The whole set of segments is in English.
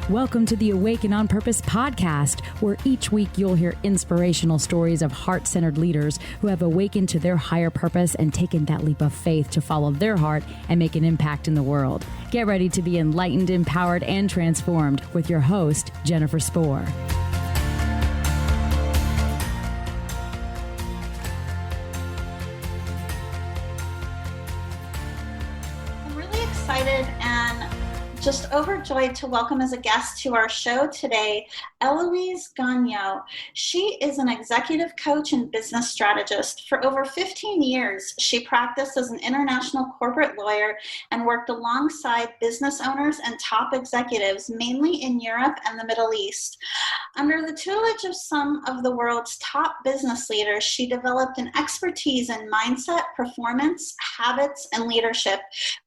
Welcome to the Awaken on Purpose podcast, where each week you'll hear inspirational stories of heart-centered leaders who have awakened to their higher purpose and taken that leap of faith to follow their heart and make an impact in the world. Get ready to be enlightened, empowered, and transformed with your host, Jennifer Spohr. I'm really excited and just overjoyed to welcome as a guest to our show today, Eloise Gagnon. She is an executive coach and business strategist. For over 15 years, she practiced as an international corporate lawyer and worked alongside business owners and top executives, mainly in Europe and the Middle East. Under the tutelage of some of the world's top business leaders, she developed an expertise in mindset, performance, habits, and leadership.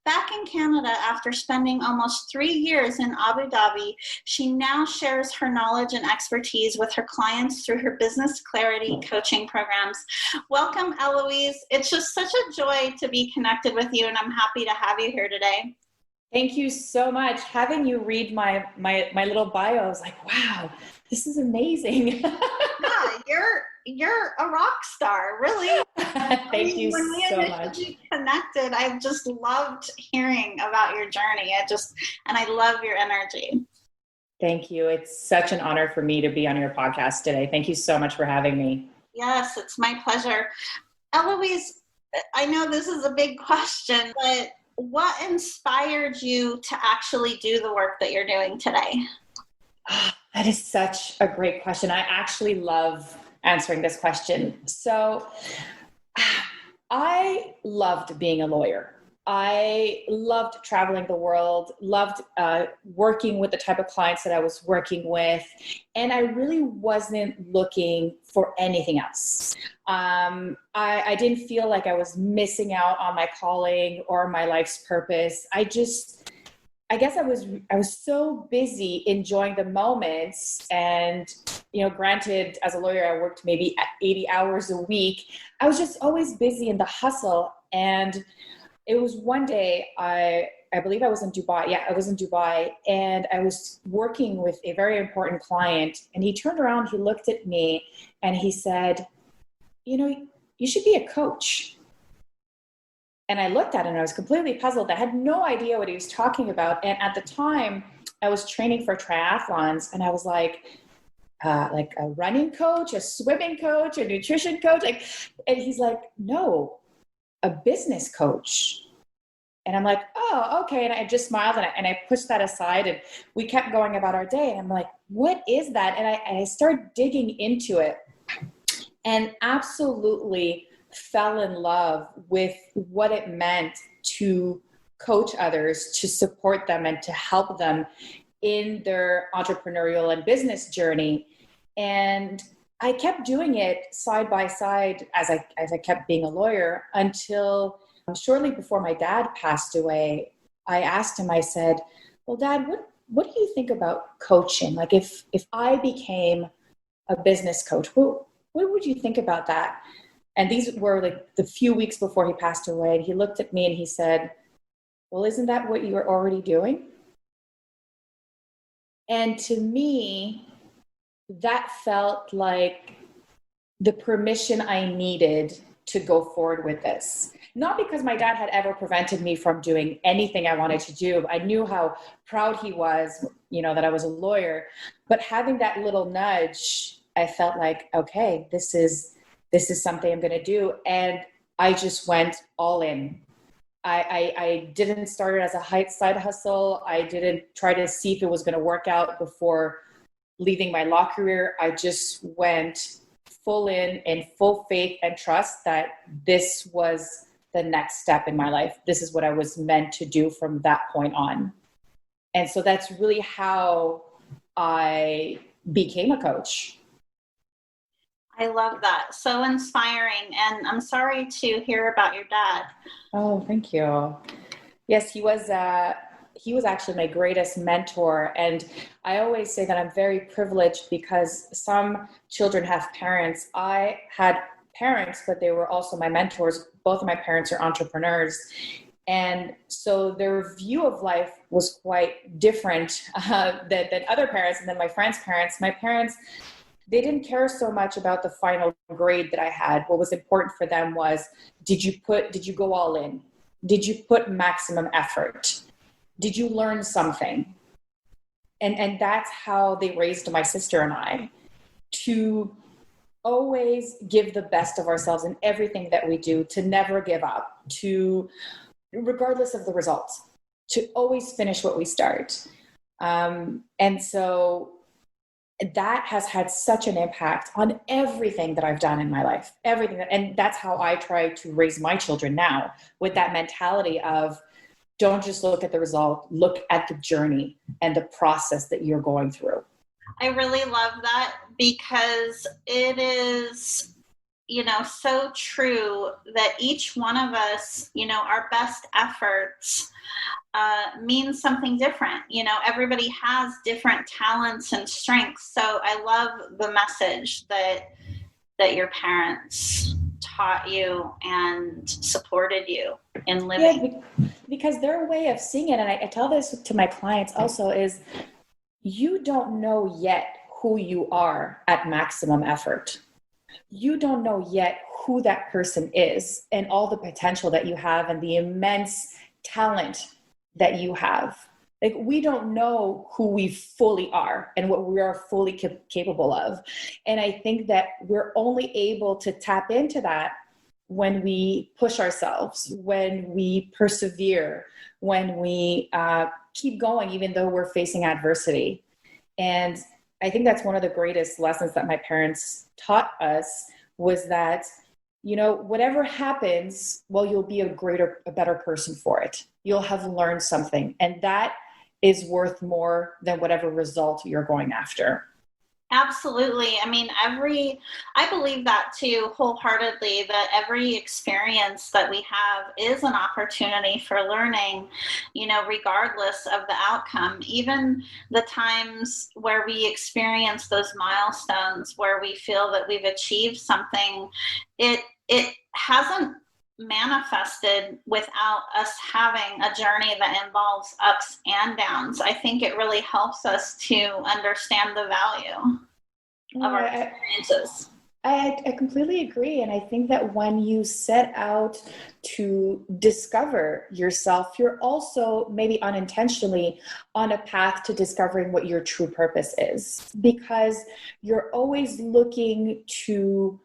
Back in Canada, after spending almost 3 years in Abu Dhabi, she now shares her knowledge and expertise with her clients through her business clarity coaching programs. Welcome, Eloise. It's just such a joy to be connected with you, and I'm happy to have you here today. Thank you so much. Having you read my little bio, I was like, wow, this is amazing. Yeah, you're a rock star, really. Thank you when we so initially much. connected, I've just loved hearing about your journey. And I love your energy. Thank you. It's such an honor for me to be on your podcast today. Thank you so much for having me. Yes, it's my pleasure. Eloise, I know this is a big question, but what inspired you to actually do the work that you're doing today? That is such a great question. I actually love answering this question. So I loved being a lawyer. I loved traveling the world, loved working with the type of clients that I was working with. And I really wasn't looking for anything else. I didn't feel like I was missing out on my calling or my life's purpose. I guess I was so busy enjoying the moments, and, granted, as a lawyer, I worked maybe 80 hours a week. I was just always busy in the hustle. And it was one day, I believe I was in Dubai. Yeah, I was in Dubai, and I was working with a very important client, and he turned around, he looked at me, and he said, you should be a coach. And I looked at it and I was completely puzzled. I had no idea what he was talking about. And at the time I was training for triathlons, and I was like a running coach, a swimming coach, a nutrition coach. And he's like, no, a business coach. And I'm like, oh, okay. And I just smiled and I pushed that aside, and we kept going about our day. And I'm like, what is that? And I started digging into it, and absolutely fell in love with what it meant to coach others, to support them, and to help them in their entrepreneurial and business journey. And I kept doing it side by side as I kept being a lawyer, until shortly before my dad passed away. I asked him, I said, well, Dad, what do you think about coaching? Like, if I became a business coach, what would you think about that? And these were like the few weeks before he passed away. And he looked at me and he said, well, isn't that what you were already doing? And to me, that felt like the permission I needed to go forward with this. Not because my dad had ever prevented me from doing anything I wanted to do. I knew how proud he was, that I was a lawyer. But having that little nudge, I felt like, okay, this is something I'm going to do. And I just went all in. I didn't start it as a side hustle. I didn't try to see if it was going to work out before leaving my law career. I just went full in full faith and trust that this was the next step in my life. This is what I was meant to do from that point on. And so that's really how I became a coach. I love that. So inspiring. And I'm sorry to hear about your dad. Oh, thank you. Yes, he was actually my greatest mentor. And I always say that I'm very privileged because some children have parents. I had parents, but they were also my mentors. Both of my parents are entrepreneurs. And so their view of life was quite different than other parents and than my friends' parents. My parents, they didn't care so much about the final grade that I had. What was important for them was, did you go all in? Did you put maximum effort? Did you learn something? And that's how they raised my sister and I, to always give the best of ourselves in everything that we do, to never give up, to, regardless of the results, to always finish what we start. And so that has had such an impact on everything that I've done in my life, everything. And that's how I try to raise my children now, with that mentality of, don't just look at the result, look at the journey and the process that you're going through. I really love that, because it is, so true that each one of us, our best efforts means something different. Everybody has different talents and strengths. So I love the message that your parents taught you and supported you in living. Yeah, because their way of seeing it, and I tell this to my clients also, is you don't know yet who you are at maximum effort. You don't know yet who that person is and all the potential that you have and the immense talent that you have. Like, we don't know who we fully are and what we are fully capable of. And I think that we're only able to tap into that when we push ourselves, when we persevere, when we keep going, even though we're facing adversity. And I think that's one of the greatest lessons that my parents taught us, was that, whatever happens, well, you'll be a better person for it. You'll have learned something. And that is worth more than whatever result you're going after. Absolutely. I mean, I believe that too, wholeheartedly, that every experience that we have is an opportunity for learning, regardless of the outcome. Even the times where we experience those milestones, where we feel that we've achieved something, it hasn't manifested without us having a journey that involves ups and downs. I think it really helps us to understand the value of our experiences. I completely agree. And I think that when you set out to discover yourself, you're also maybe unintentionally on a path to discovering what your true purpose is, because you're always looking to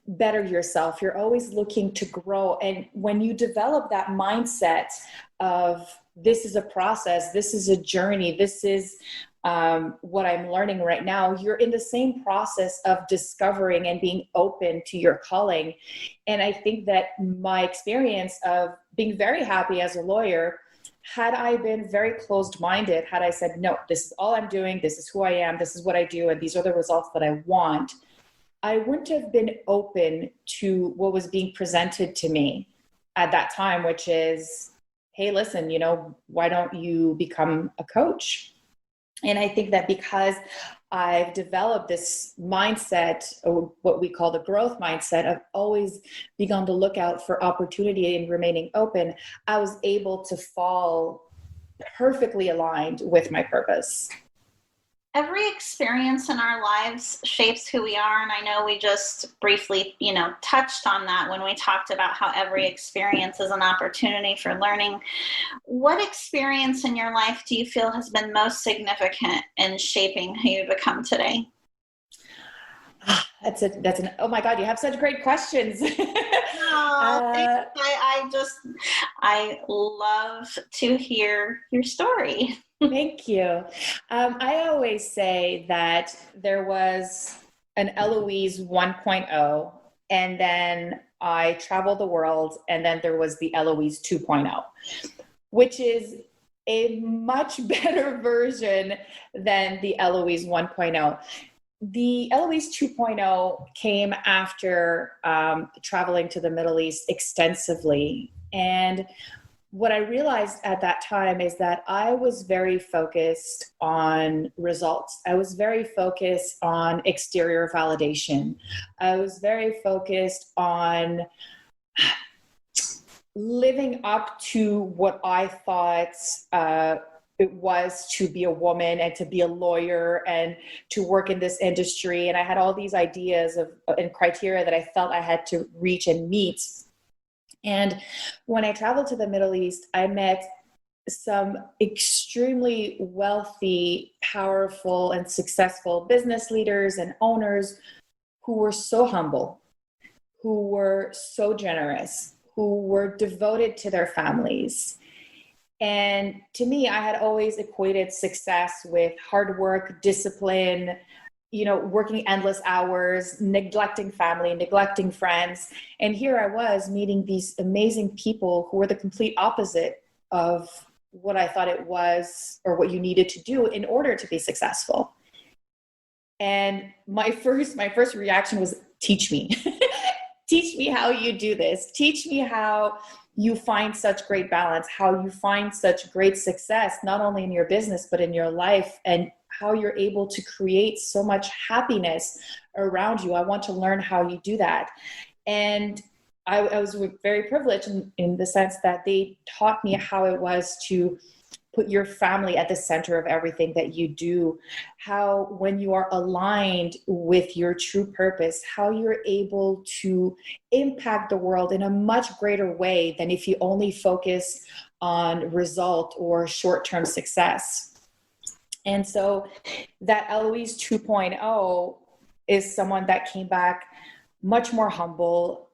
better yourself. You're always looking to grow. And when you develop that mindset of, this is a process, this is a journey, this is what I'm learning right now, you're in the same process of discovering and being open to your calling. And I think that my experience of being very happy as a lawyer, had I been very closed-minded, had I said, no, this is all I'm doing, this is who I am, this is what I do, and these are the results that I want, I wouldn't have been open to what was being presented to me at that time, which is, hey, listen, why don't you become a coach? And I think that because I've developed this mindset, or what we call the growth mindset, of always being on the lookout for opportunity and remaining open, I was able to fall perfectly aligned with my purpose. Every experience in our lives shapes who we are. And I know we just briefly, touched on that when we talked about how every experience is an opportunity for learning. What experience in your life do you feel has been most significant in shaping who you become today? Oh my God, you have such great questions. I love to hear your story. Thank you. I always say that there was an Eloise 1.0, and then I traveled the world, and then there was the Eloise 2.0, which is a much better version than the Eloise 1.0. The Eloise 2.0 came after traveling to the Middle East extensively. And what I realized at that time is that I was very focused on results. I was very focused on exterior validation. I was very focused on living up to what I thought it was to be a woman and to be a lawyer and to work in this industry. And I had all these ideas and criteria that I felt I had to reach and meet. And when I traveled to the Middle East, I met some extremely wealthy, powerful, and successful business leaders and owners who were so humble, who were so generous, who were devoted to their families. And to me, I had always equated success with hard work, discipline, working endless hours, neglecting family, neglecting friends. And here I was meeting these amazing people who were the complete opposite of what I thought it was or what you needed to do in order to be successful. And my first reaction was, teach me. Teach me how you do this. Teach me how you find such great balance, how you find such great success, not only in your business, but in your life, and how you're able to create so much happiness around you. I want to learn how you do that. And I was very privileged in the sense that they taught me how it was to put your family at the center of everything that you do, how when you are aligned with your true purpose, how you're able to impact the world in a much greater way than if you only focus on result or short-term success. And so that Eloise 2.0 is someone that came back much more humble,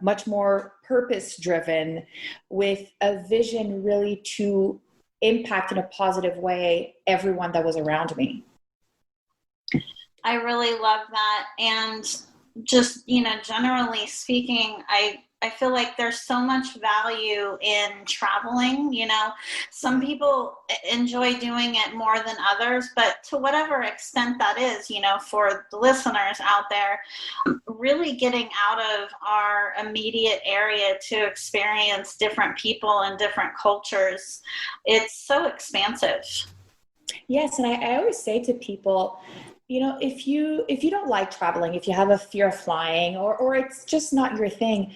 much more purpose-driven, with a vision really to impact in a positive way everyone that was around me. I really love that. And just, generally speaking, I feel like there's so much value in traveling. Some people enjoy doing it more than others, but to whatever extent that is, for the listeners out there, really getting out of our immediate area to experience different people and different cultures, it's so expansive. Yes. And I always say to people, if you don't like traveling, if you have a fear of flying, or it's just not your thing,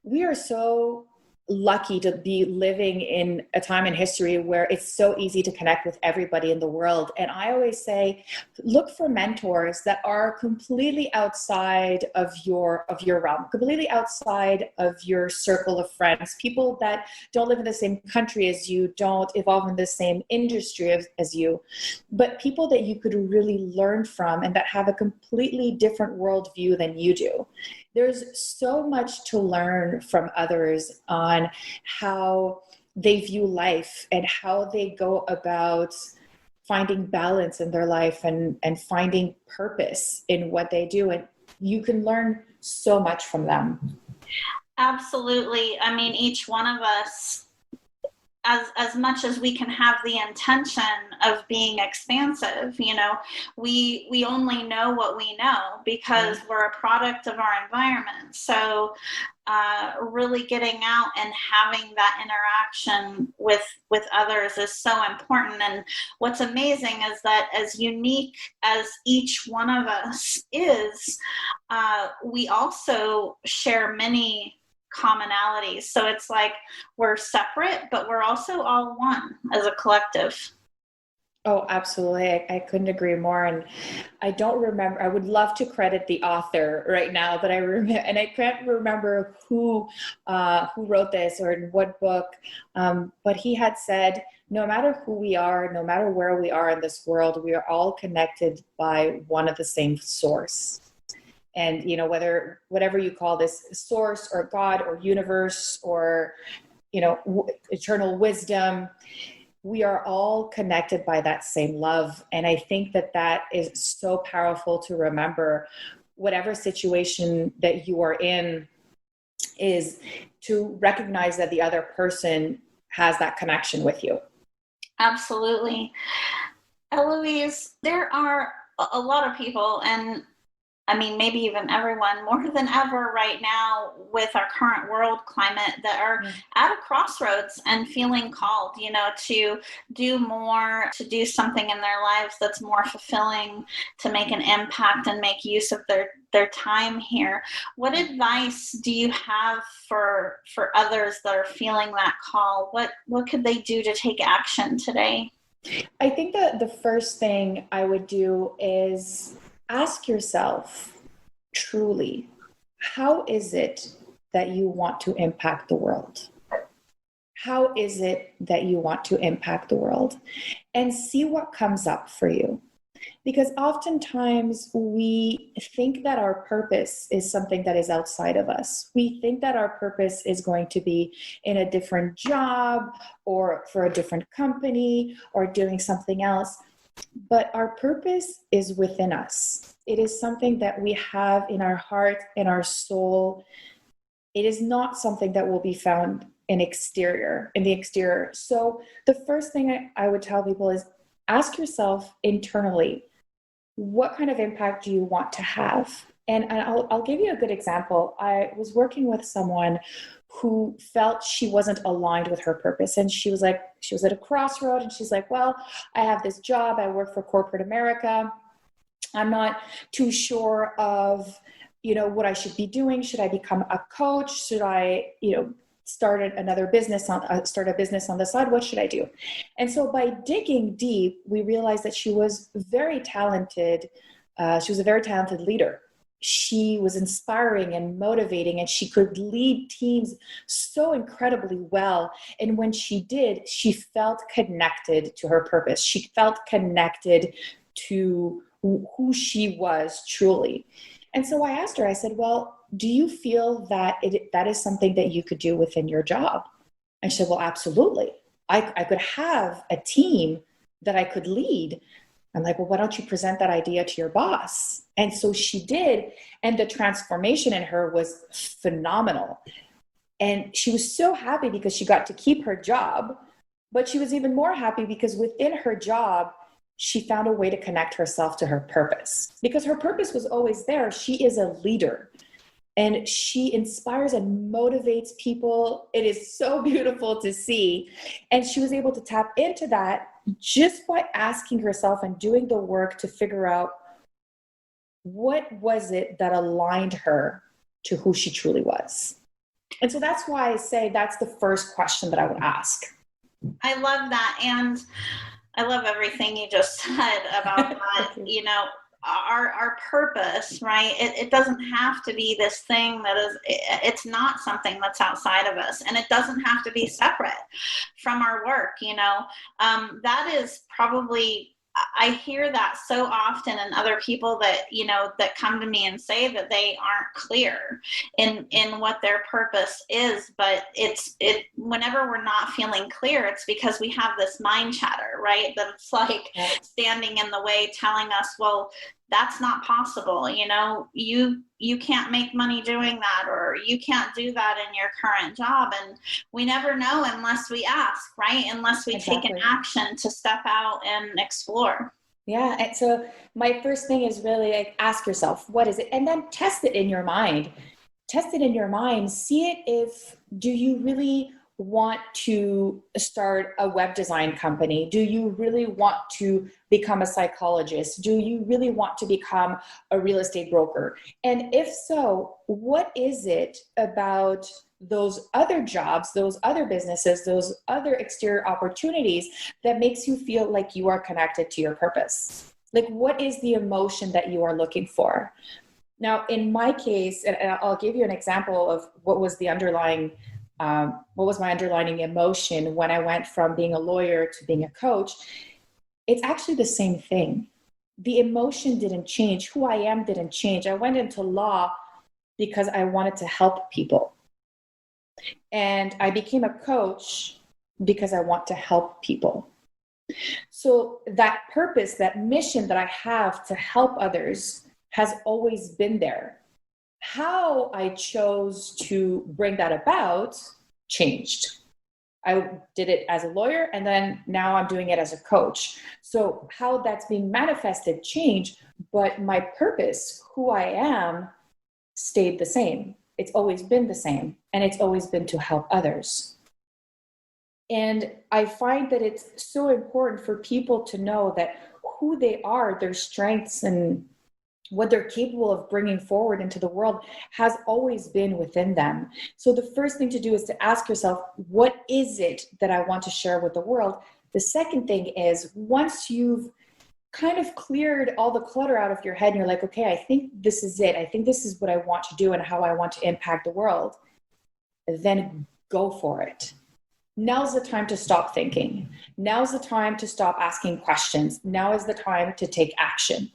we are so lucky to be living in a time in history where it's so easy to connect with everybody in the world. And I always say, look for mentors that are completely outside of your realm, completely outside of your circle of friends, people that don't live in the same country as you, don't evolve in the same industry as you, but people that you could really learn from and that have a completely different worldview than you do. There's so much to learn from others on how they view life and how they go about finding balance in their life and finding purpose in what they do. And you can learn so much from them. Absolutely. I mean, each one of us, as much as we can have the intention of being expansive, we only know what we know because we're a product of our environment. So really getting out and having that interaction with others is so important. And what's amazing is that as unique as each one of us is, we also share many commonalities. So it's like we're separate, but we're also all one as a collective. Oh, absolutely. I couldn't agree more. And I don't remember, I would love to credit the author right now, but I can't remember who wrote this or in what book, but he had said, no matter who we are, no matter where we are in this world, we are all connected by one of the same source. And, whatever you call this source or God or universe or, eternal wisdom, we are all connected by that same love. And I think that is so powerful to remember. Whatever situation that you are in, is to recognize that the other person has that connection with you. Absolutely. Eloise, there are a lot of people, and I mean, maybe even everyone more than ever right now with our current world climate that are at a crossroads and feeling called, to do more, to do something in their lives that's more fulfilling, to make an impact and make use of their time here. What advice do you have for others that are feeling that call? What could they do to take action today? I think that the first thing I would do is ask yourself truly, how is it that you want to impact the world? How is it that you want to impact the world? And see what comes up for you. Because oftentimes we think that our purpose is something that is outside of us. We think that our purpose is going to be in a different job or for a different company or doing something else. But our purpose is within us. It is something that we have in our heart, in our soul. It is not something that will be found in the exterior. So the first thing I would tell people is ask yourself internally, what kind of impact do you want to have? And I'll give you a good example. I was working with someone who felt she wasn't aligned with her purpose. And she was at a crossroad and she's like, well, I have this job. I work for corporate America. I'm not too sure of, what I should be doing. Should I become a coach? Should I, start a business on the side? What should I do? And so by digging deep, we realized that she was very talented. She was a very talented leader. She was inspiring and motivating, and she could lead teams so incredibly well. And when she did, she felt connected to her purpose. She felt connected to who she was truly. And so I asked her, I said, well, do you feel that that is something that you could do within your job? And she said, well, absolutely. I could have a team that I could lead. I'm like, well, why don't you present that idea to your boss? And so she did. And the transformation in her was phenomenal. And she was so happy because she got to keep her job, but she was even more happy because within her job, she found a way to connect herself to her purpose, because her purpose was always there. She is a leader and she inspires and motivates people. It is so beautiful to see. And she was able to tap into that just by asking herself and doing the work to figure out what was it that aligned her to who she truly was. And so that's why I say that's the first question that I would ask. I love that. And I love everything you just said about that, our purpose, right? It doesn't have to be this thing it's not something that's outside of us, and it doesn't have to be separate from our work, that is probably, I hear that so often in other people that, that come to me and say that they aren't clear in what their purpose is. But whenever we're not feeling clear, it's because we have this mind chatter, right? That it's like standing in the way, telling us, well, that's not possible. You can't make money doing that, or you can't do that in your current job. And we never know unless we ask, right? Unless we take an action to step out and explore. Yeah. And so my first thing is really ask yourself, what is it? And then test it in your mind. See it do you really want to start a web design company? Do you really want to become a psychologist? Do you really want to become a real estate broker? And if so, what is it about those other jobs, those other businesses, those other exterior opportunities that makes you feel like you are connected to your purpose? Like, what is the emotion that you are looking for? Now, in my case, and I'll give you an example of what was my underlying emotion when I went from being a lawyer to being a coach. It's actually the same thing. The emotion didn't change. Who I am didn't change. I went into law because I wanted to help people. And I became a coach because I want to help people. So that purpose, that mission that I have to help others has always been there. How I chose to bring that about changed. I did it as a lawyer, and then now I'm doing it as a coach. So how that's being manifested changed, but my purpose, who I am, stayed the same. It's always been the same, and it's always been to help others. And I find that it's so important for people to know that who they are, their strengths, and what they're capable of bringing forward into the world has always been within them. So the first thing to do is to ask yourself, what is it that I want to share with the world? The second thing is, once you've kind of cleared all the clutter out of your head and you're like, okay, I think this is it. I think this is what I want to do and how I want to impact the world. Then go for it. Now's the time to stop thinking. Now's the time to stop asking questions. Now is the time to take action.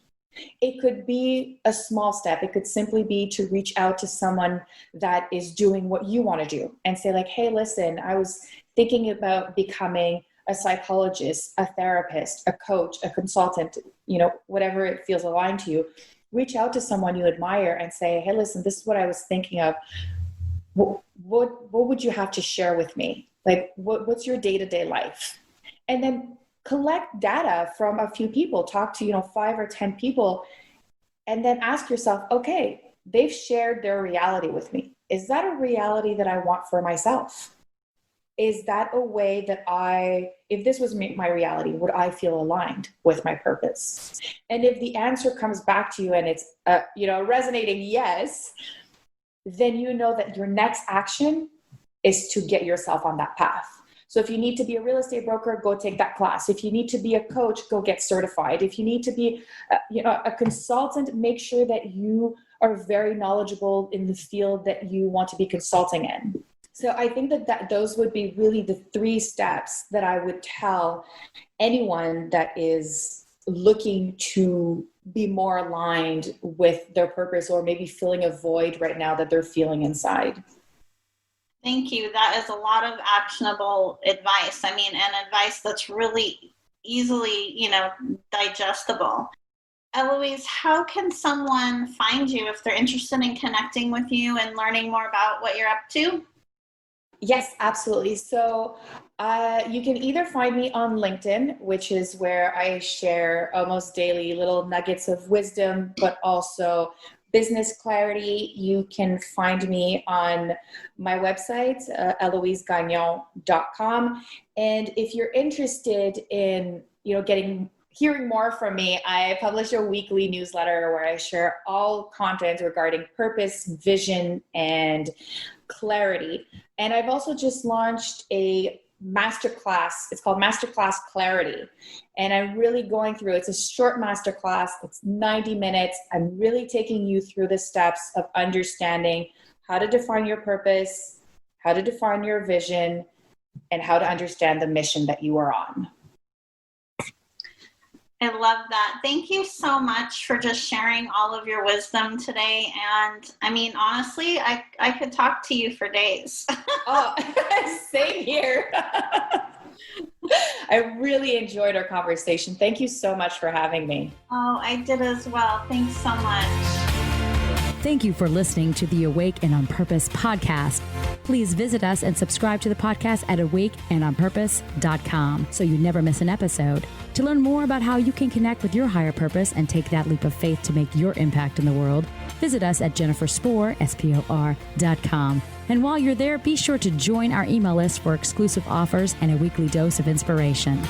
It could be a small step. It could simply be to reach out to someone that is doing what you want to do and say like, hey, listen, I was thinking about becoming a psychologist, a therapist, a coach, a consultant, whatever it feels aligned to you. Reach out to someone you admire and say, hey, listen, this is what I was thinking of. What would you have to share with me? Like, what's your day-to-day life? And then collect data from a few people, talk to, 5 or 10 people, and then ask yourself, okay, they've shared their reality with me. Is that a reality that I want for myself? Is that a way that if this was my reality, would I feel aligned with my purpose? And if the answer comes back to you and it's, resonating yes, then you know that your next action is to get yourself on that path. So if you need to be a real estate broker, go take that class. If you need to be a coach, go get certified. If you need to be a consultant, make sure that you are very knowledgeable in the field that you want to be consulting in. So I think that those would be really the 3 steps that I would tell anyone that is looking to be more aligned with their purpose, or maybe filling a void right now that they're feeling inside. Thank you. That is a lot of actionable advice. And advice that's really easily, digestible. Eloise, how can someone find you if they're interested in connecting with you and learning more about what you're up to? Yes, absolutely. So you can either find me on LinkedIn, which is where I share almost daily little nuggets of wisdom, but also business clarity. You can find me on my website, eloisegagnon.com. And if you're interested in, hearing more from me, I publish a weekly newsletter where I share all content regarding purpose, vision, and clarity. And I've also just launched a masterclass. It's called Masterclass Clarity. And I'm really going through, it's a short masterclass. It's 90 minutes. I'm really taking you through the steps of understanding how to define your purpose, how to define your vision, and how to understand the mission that you are on. I love that. Thank you so much for just sharing all of your wisdom today. And honestly, I could talk to you for days. Oh, same here. I really enjoyed our conversation. Thank you so much for having me. Oh, I did as well. Thanks so much. Thank you for listening to the Awake and On Purpose podcast. Please visit us and subscribe to the podcast at awakeandonpurpose.com so you never miss an episode. To learn more about how you can connect with your higher purpose and take that leap of faith to make your impact in the world, visit us at jenniferspor.com. And while you're there, be sure to join our email list for exclusive offers and a weekly dose of inspiration.